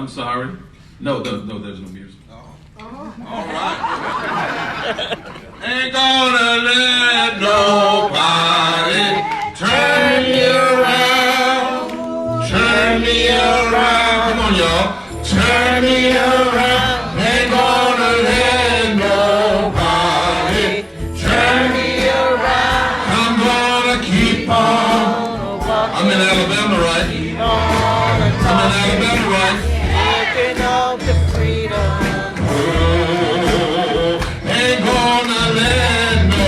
I'm sorry. No, there's no music. All right. Ain't gonna let nobody turn me around. Turn me around. Come on, y'all. Turn me around. Ain't gonna let nobody turn me around. I'm gonna keep on. I'm in Alabama, right? I'm in Alabama, right? Living of the freedom. Ain't gonna let no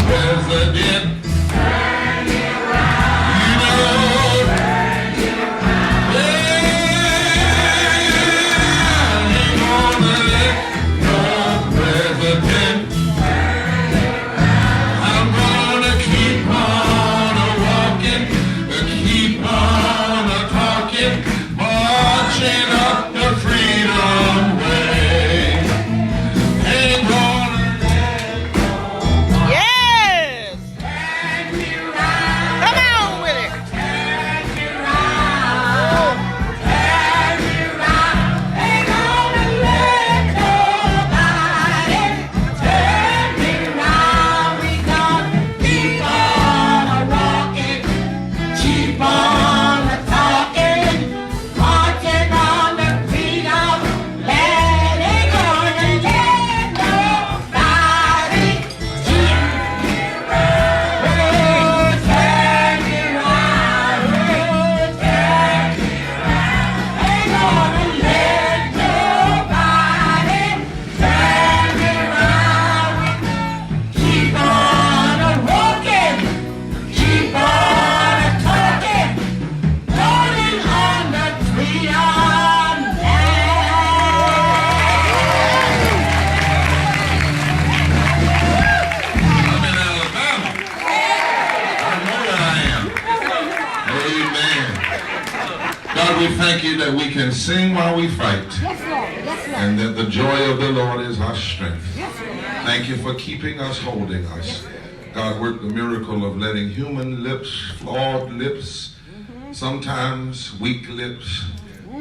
president turn me around. You know, turn me around. Yeah, ain't gonna let no president turn me around. I'm gonna keep on walking, keep on talking, marching up the freedom way. Ain't gonna Yes! Come on with it. Ain't gonna let nobody turn me round. We gonna keep on walking, keep on talking, marching on the freedom land. Ain't gonna let nobody turn me round. Turn me round, turn me round. Ain't gonna let nobody turn me round. Keep on walking, keep on talking, rolling on the freedom I'm in Alabama. I know that I am. Amen. God, we thank you that we can sing while we fight. And that the joy of the Lord is our strength. Thank you for keeping us, holding us. God, work the miracle of letting human lips, flawed lips, sometimes weak lips,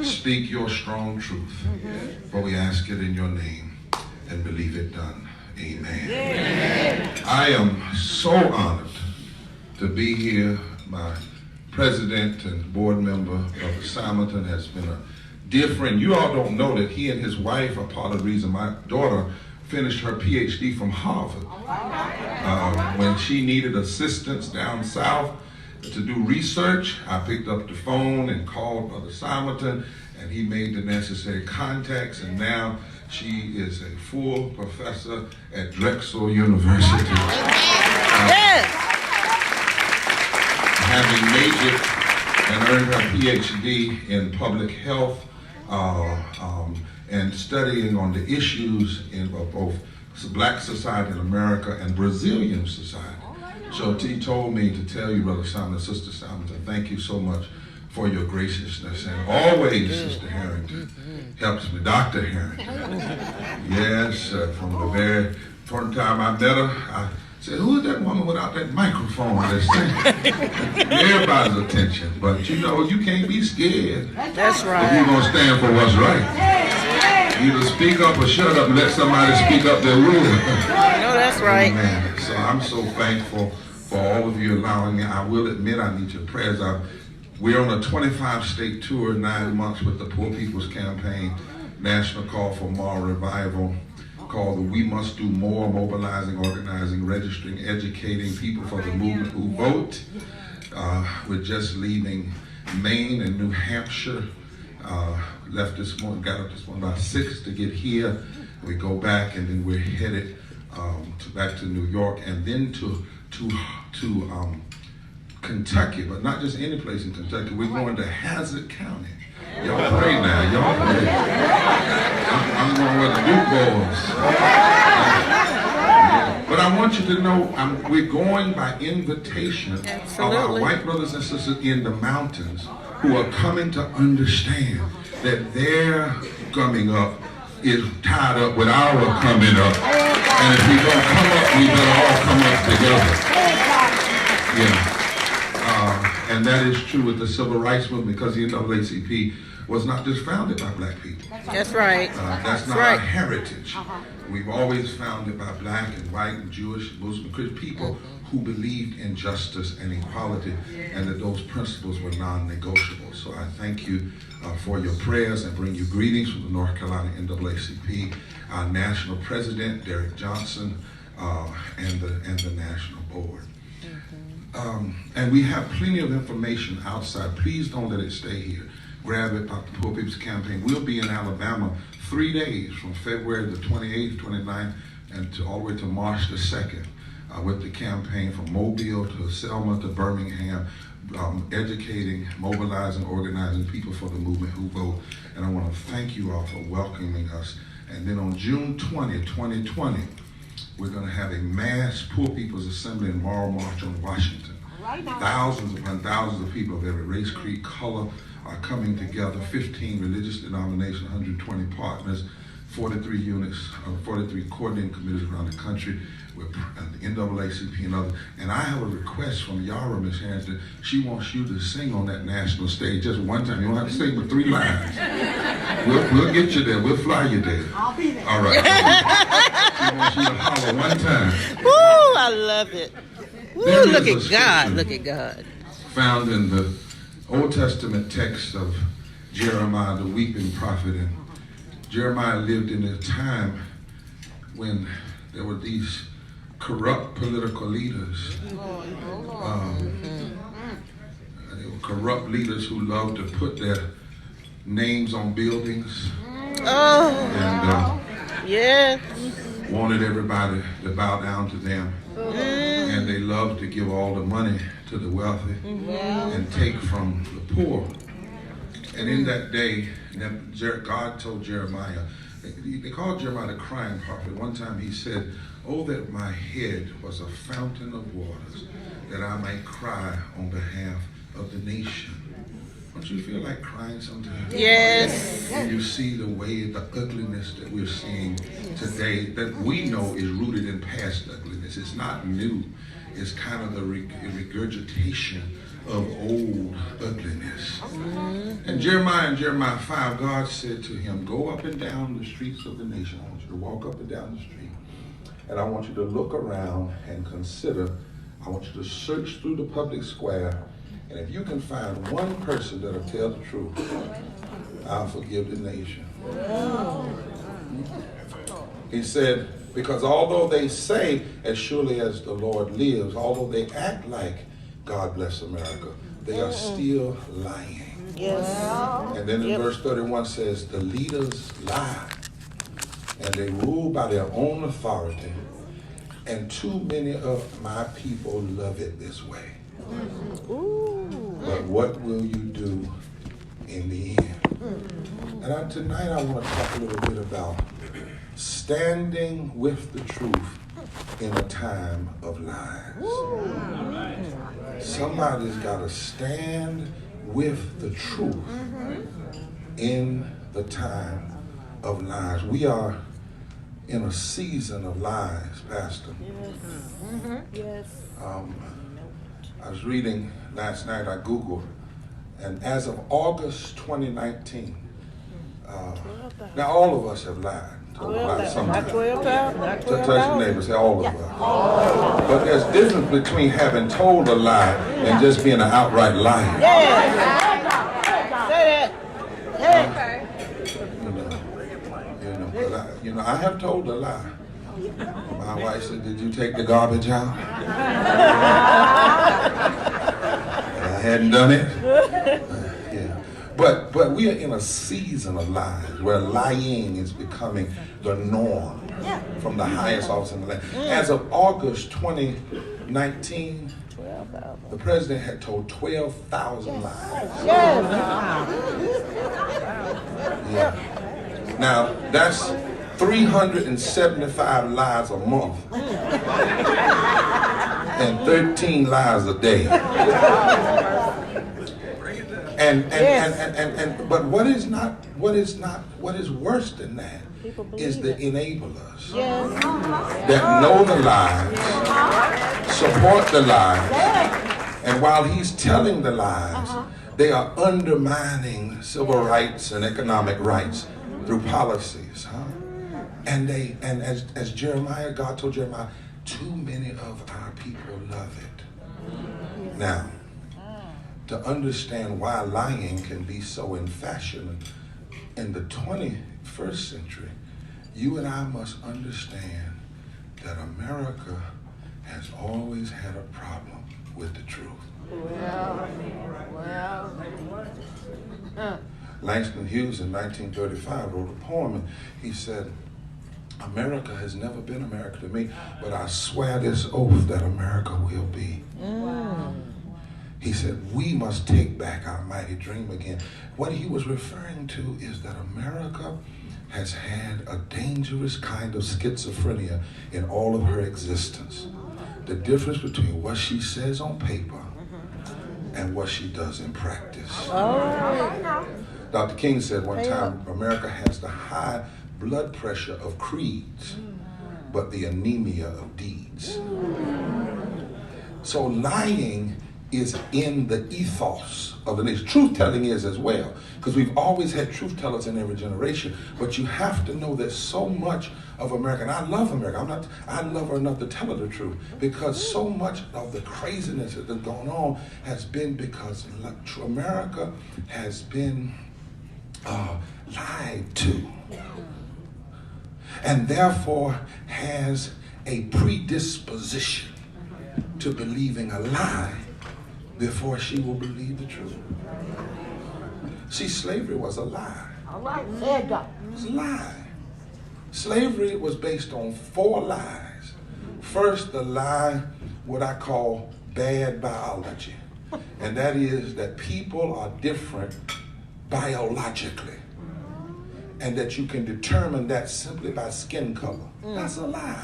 speak your strong truth. For we ask it in your name and believe it done. Amen. I am so honored to be here. My president and board member, Brother Simonton, has been a dear friend. You all don't know that he and his wife are part of the reason my daughter finished her PhD from Harvard. When she needed assistance down south to do research, I picked up the phone and called Brother Simonton, and he made the necessary contacts, and now she is a full professor at Drexel University. Having majored and earned her PhD in public health and studying on the issues of both Black society in America and Brazilian society. So he told me to tell you, Brother Simon, Sister Simonton, thank you so much for your graciousness. And always, Sister Harrington helps me, Dr. Harrington. Yes, from the very first time I met her, I said, who is that woman without that microphone that's singing? Everybody's attention. But you know, you can't be scared. That's right. If you're going to stand for what's right. Either speak up or shut up and let somebody speak up their will. No, that's right. Amen. So I'm so thankful for all of you allowing me. I will admit I need your prayers. We're on a 25-state tour, 9 months with the Poor People's Campaign, National Call for Moral Revival, called the We Must Do More, mobilizing, organizing, registering, educating people for the movement who vote. We're just leaving Maine and New Hampshire. Left this morning, got up this morning about 6 to get here. We go back and then we're headed back to New York and then to Kentucky, but not just any place in Kentucky. We're going to Hazard County. Y'all pray now, y'all pray. I'm going with the Duke boys. But I want you to know we're going by invitation of our white brothers and sisters in the mountains who are coming to understand that their coming up is tied up with our coming up. And if we're going to come up, we better all come up together. Yeah. And that is true with the civil rights movement, because the NAACP was not just founded by black people. That's right. That's not our heritage. We've always founded by black and white and Jewish, Muslim, Christian people who believed in justice and equality, and that those principles were non-negotiable. So I thank you for your prayers and bring you greetings from the North Carolina NAACP, our national president, Derek Johnson, and the national board. And we have plenty of information outside. Please don't let it stay here. Grab it about the Poor People's Campaign. We'll be in Alabama 3 days from February the 28th, 29th, and all the way to March the 2nd with the campaign from Mobile to Selma to Birmingham, educating, mobilizing, organizing people for the movement who vote. And I want to thank you all for welcoming us. And then on June 20, 2020, we're going to have a mass Poor People's Assembly in Moral March on Washington. Thousands upon thousands of people of every race, creed, color are coming together, 15 religious denominations, 120 partners, 43 units, 43 coordinating committees around the country with the NAACP and others. And I have a request from Yara, Ms. Harrington. She wants you to sing on that national stage just one time. You don't have to sing but 3 lines. We'll get you there. We'll fly you there. I'll be there. All right. She wants you to holler one time. Woo, I love it. Woo, There look is at a God, scripture look at God. found in the Old Testament text of Jeremiah, the weeping prophet. And Jeremiah lived in a time when there were these corrupt political leaders. They were corrupt leaders who loved to put their names on buildings Oh, and yeah. wanted everybody to bow down to them. And they loved to give all the money to the wealthy and take from the poor. And in that day, God told Jeremiah, they called Jeremiah the crying prophet. One time he said, "Oh, that my head was a fountain of waters, that I might cry on behalf of the nation." Don't you feel like crying sometimes? Yes. When you see the way, the ugliness that we're seeing today, that we know is rooted in past ugliness. It's not new. It's kind of the regurgitation of old ugliness. And Jeremiah 5, God said to him, "Go up and down the streets of the nation." I want you to walk up and down the street. And I want you to look around and consider. I want you to search through the public square. And if you can find one person that'll tell the truth, I'll forgive the nation. He said, because although they say, "As surely as the Lord lives," although they act like "God bless America," they are still lying. Yes. And then in verse 31 says, "The leaders lie, and they rule by their own authority, and too many of my people love it this way." But what will you do in the end? And tonight I want to talk a little bit about standing with the truth in a time of lies. Somebody's got to stand with the truth in the time of lies. We are in a season of lies, Pastor. Yes. I was reading last night, I Googled, and as of August 2019, now all of us have lied. Told a lie sometime. Not 12 pounds, not 12 Touch your pounds. neighbor, say all of us. But there's a difference between having told a lie and just being an outright liar. Yeah. Say that. Yeah. I have told a lie. My wife said, "Did you take the garbage out?" I hadn't done it. Yeah. But we are in a season of lies where lying is becoming the norm from the highest office in the land. As of August 2019, the president had told 12,000 lies. Yeah. Now, that's 375 lies a month and 13 lies a day. But what is worse than that is the enablers that know the lies, support the lies, and while he's telling the lies, They are undermining civil rights and economic rights through policies. Huh? And as Jeremiah, God told Jeremiah, too many of our people love it. Now, to understand why lying can be so in fashion in the 21st century, you and I must understand that America has always had a problem with the truth. Langston Hughes in 1935 wrote a poem, and he said, America has never been America to me, but I swear this oath that America will be. He said, we must take back our mighty dream again. What he was referring to is that America has had a dangerous kind of schizophrenia in all of her existence. The difference between what she says on paper and what she does in practice. Dr. King said one time, America has the high blood pressure of creeds, but the anemia of deeds. So lying is in the ethos of the nation. Truth-telling is as well, because we've always had truth-tellers in every generation, but you have to know that so much of America, and I love America, I love her enough to tell her the truth, because so much of the craziness that has gone on has been because America has been lied to, and therefore has a predisposition to believing a lie before she will believe the truth. See, slavery was a lie. It was a lie. Slavery was based on 4 lies. First, the lie, what I call bad biology. And that is that people are different biologically. And that you can determine that simply by skin color. That's a lie.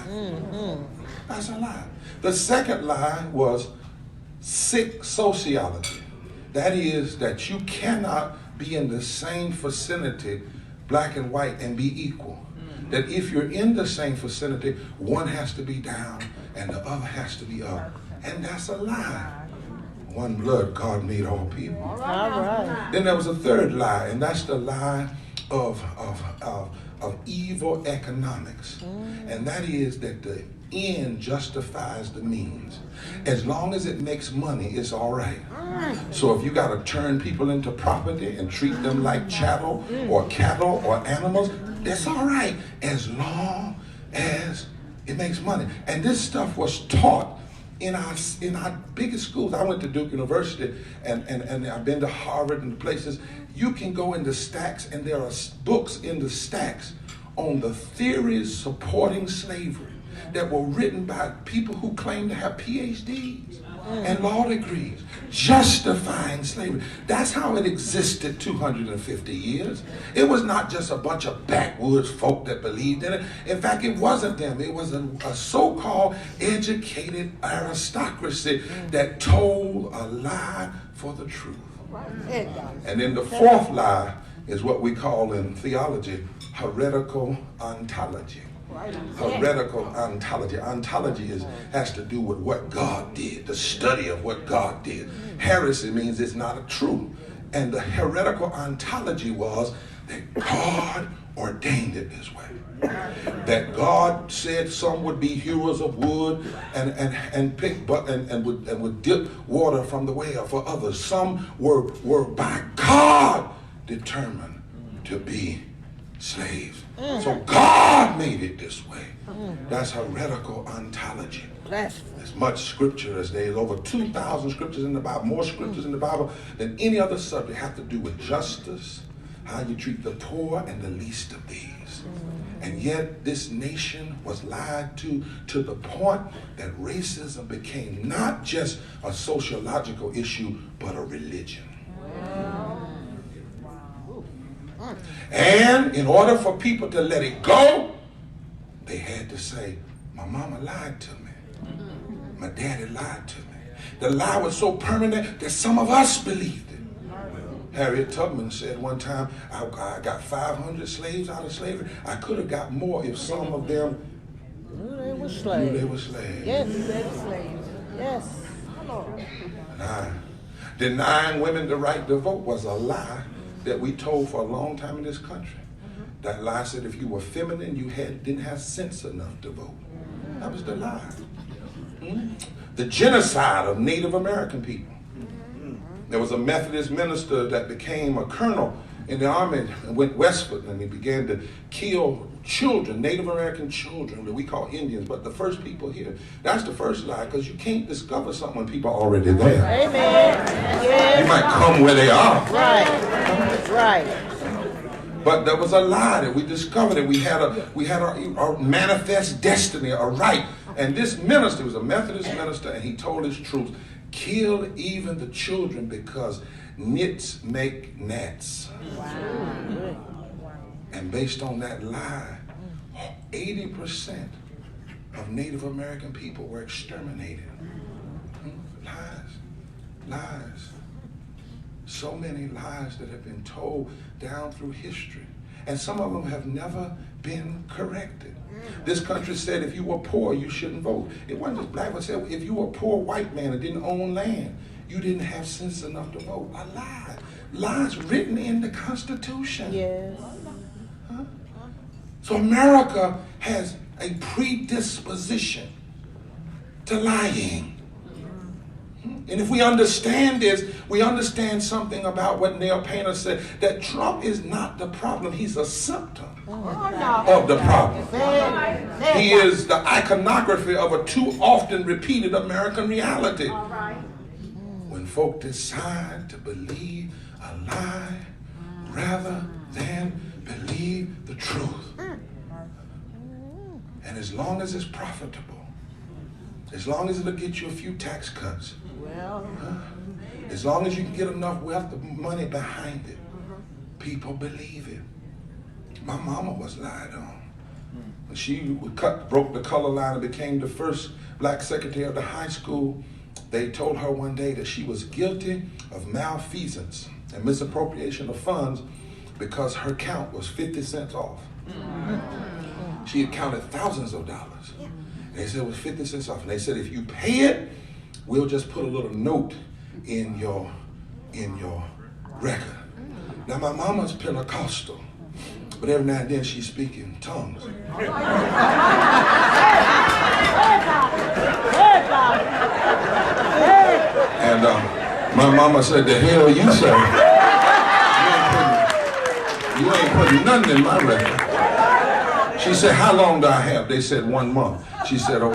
That's a lie. The second lie was sick sociology. That is that you cannot be in the same vicinity, black and white, and be equal. That if you're in the same vicinity, one has to be down and the other has to be up. And that's a lie. One blood, God made all people. All right. Then there was a third lie, and that's the lie of evil economics. And that is that the end justifies the means. As long as it makes money, it's all right. So if you got to turn people into property and treat them like chattel or cattle or animals, that's all right, as long as it makes money. And this stuff was taught in our biggest schools. I went to Duke University, and I've been to Harvard and places. You can go into stacks, and there are books in the stacks on the theories supporting slavery that were written by people who claim to have PhDs and law degrees, justifying slavery. That's how it existed 250 years. It was not just a bunch of backwoods folk that believed in it. In fact, it wasn't them. It was a so-called educated aristocracy that told a lie for the truth. And then the fourth lie is what we call in theology heretical ontology. Heretical ontology. Ontology has to do with what God did, the study of what God did. Heresy means it's not true. And the heretical ontology was that God ordained it this way. That God said some would be hewers of wood and would dip water from the well for others. Some were by God determined to be slaves. So God made it this way. That's heretical ontology. As much scripture as there is, over 2,000 scriptures in the Bible, more scriptures in the Bible than any other subject, have to do with justice, how you treat the poor and the least of these. And yet this nation was lied to the point that racism became not just a sociological issue, but a religion. And in order for people to let it go, they had to say, my mama lied to me. My daddy lied to me. The lie was so permanent that some of us believed it. Harriet Tubman said one time, I got 500 slaves out of slavery. I could have got more if some of them knew they were slaves. Knew they were slaves. Yes, they were slaves. Yes. Come on. Denying women the right to vote was a lie that we told for a long time in this country. That lie said if you were feminine, you didn't have sense enough to vote. That was the lie. The genocide of Native American people. There was a Methodist minister that became a colonel in the army and went westward, and he began to kill children, Native American children that we call Indians, but the first people here. That's the first lie, because you can't discover something when people are already there. Amen. Yes. You might come where they are. Right. That's right. But there was a lie that we discovered, that we had our manifest destiny, a right. And this minister was a Methodist minister, and he told his troops, kill even the children because nits make gnats. Wow. And based on that lie, 80% of Native American people were exterminated. Lies. So many lies that have been told down through history. And some of them have never been corrected. This country said if you were poor, you shouldn't vote. It wasn't just black. It said if you were a poor white man and didn't own land, you didn't have sense enough to vote. A lie. Lies written in the Constitution. Yes. So America has a predisposition to lying. And if we understand this, we understand something about what Neil Painter said, that Trump is not the problem, he's a symptom of the problem. He is the iconography of a too often repeated American reality. When folk decide to believe a lie rather than believe the truth. And as long as it's profitable, as long as it'll get you a few tax cuts, as long as you can get enough wealth of money behind it, people believe it. My mama was lied on. When she broke the color line and became the first black secretary of the high school, they told her one day that she was guilty of malfeasance and misappropriation of funds because her count was 50 cents off. She had counted thousands of dollars. And they said it was 50 cents off. And they said, if you pay it, we'll just put a little note in your record. Now my mama's Pentecostal, but every now and then she's speaking tongues. And my mama said, the hell you say? You ain't putting nothing in my record. She said, how long do I have? They said 1 month. She said,